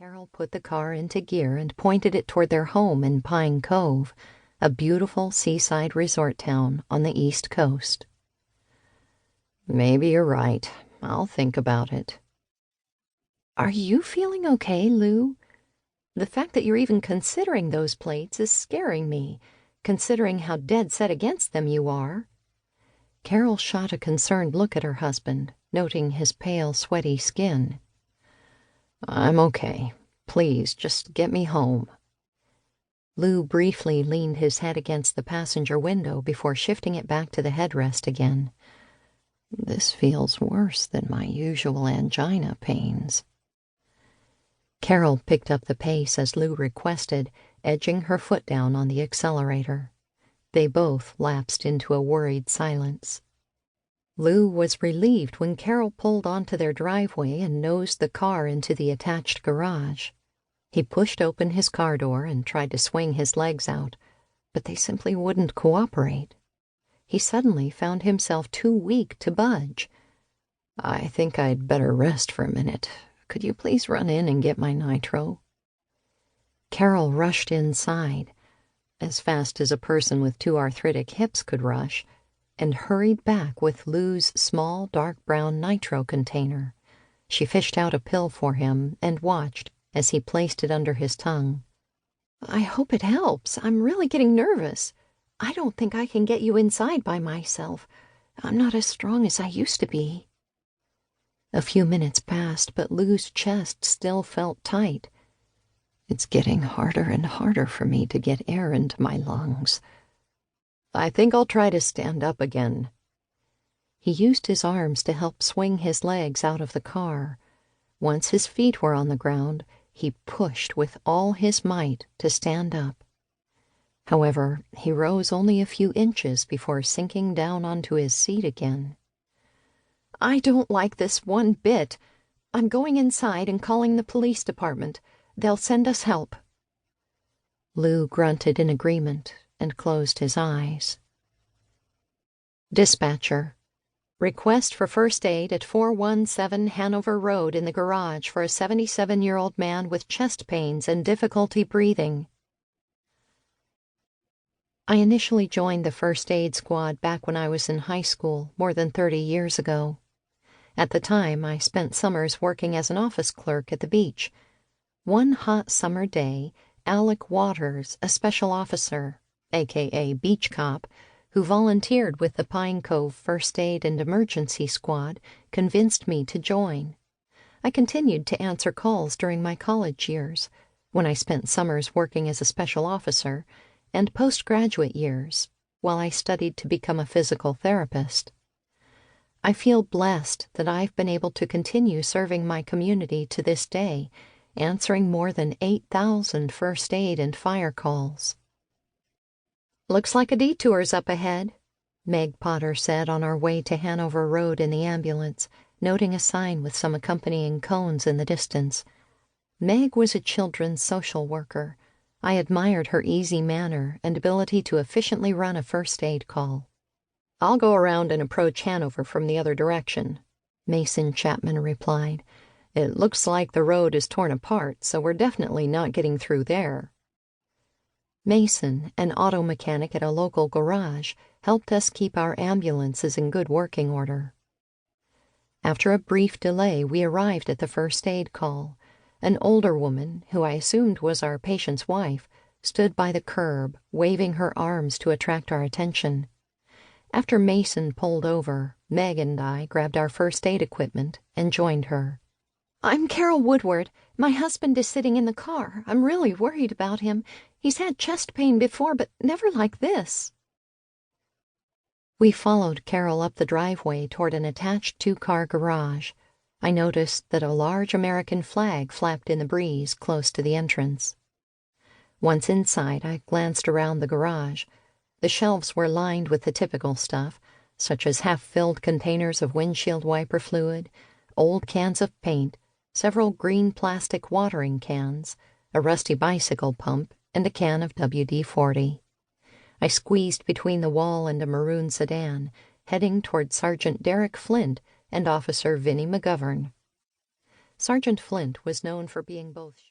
Carol put the car into gear and pointed it toward their home in Pine Cove, a beautiful seaside resort town on the East Coast. Maybe you're right. I'll think about it. Are you feeling okay, Lou? The fact that you're even considering those plates is scaring me, considering how dead set against them you are. Carol shot a concerned look at her husband, noting his pale, sweaty skin. I'm okay. Please, just get me home. Lou briefly leaned his head against the passenger window before shifting it back to the headrest again. This feels worse than my usual angina pains. Carol picked up the pace as Lou requested, edging her foot down on the accelerator. They both lapsed into a worried silence. Lou was relieved when Carol pulled onto their driveway and nosed the car into the attached garage. He pushed open his car door and tried to swing his legs out, but they simply wouldn't cooperate. He suddenly found himself too weak to budge. I think I'd better rest for a minute. Could you please run in and get my nitro? Carol rushed inside, as fast as a person with 2 arthritic hips could rush, and hurried back with Lou's small dark brown nitro container. She fished out a pill for him and watched as he placed it under his tongue. I hope it helps. I'm really getting nervous. I don't think I can get you inside by myself. I'm not as strong as I used to be. A few minutes passed, but Lou's chest still felt tight. It's getting harder and harder for me to get air into my lungs. I think I'll try to stand up again. He used his arms to help swing his legs out of the car. Once his feet were on the ground, he pushed with all his might to stand up. However, he rose only a few inches before sinking down onto his seat again. I don't like this one bit. I'm going inside and calling the police department. They'll send us help. Lou grunted in agreement and closed his eyes. Dispatcher. Request for first aid at 417 Hanover Road in the garage for a 77-year-old man with chest pains and difficulty breathing. I initially joined the first aid squad back when I was in high school more than 30 years ago. At the time, I spent summers working as an office clerk at the beach. One hot summer day, Alec Waters, a special officer, a.k.a. beach cop, who volunteered with the Pine Cove First Aid and Emergency Squad, convinced me to join. I continued to answer calls during my college years, when I spent summers working as a special officer, and postgraduate years, while I studied to become a physical therapist. I feel blessed that I've been able to continue serving my community to this day, answering more than 8,000 first aid and fire calls. Looks like a detour's up ahead, Meg Potter said on our way to Hanover Road in the ambulance, noting a sign with some accompanying cones in the distance. Meg was a children's social worker. I admired her easy manner and ability to efficiently run a first aid call. I'll go around and approach Hanover from the other direction, Mason Chapman replied. It looks like the road is torn apart, so we're definitely not getting through there. Mason, an auto mechanic at a local garage, helped us keep our ambulances in good working order. After a brief delay, we arrived at the first aid call. An older woman, who I assumed was our patient's wife, stood by the curb, waving her arms to attract our attention. After Mason pulled over, Meg and I grabbed our first aid equipment and joined her. I'm Carol Woodward. My husband is sitting in the car. I'm really worried about him. He's had chest pain before, but never like this. We followed Carol up the driveway toward an attached 2-car garage. I noticed that a large American flag flapped in the breeze close to the entrance. Once inside, I glanced around the garage. The shelves were lined with the typical stuff, such as half-filled containers of windshield wiper fluid, old cans of paint, several green plastic watering cans, a rusty bicycle pump, and a can of WD-40. I squeezed between the wall and a maroon sedan, heading toward Sergeant Derek Flint and Officer Vinnie McGovern. Sergeant Flint was known for being both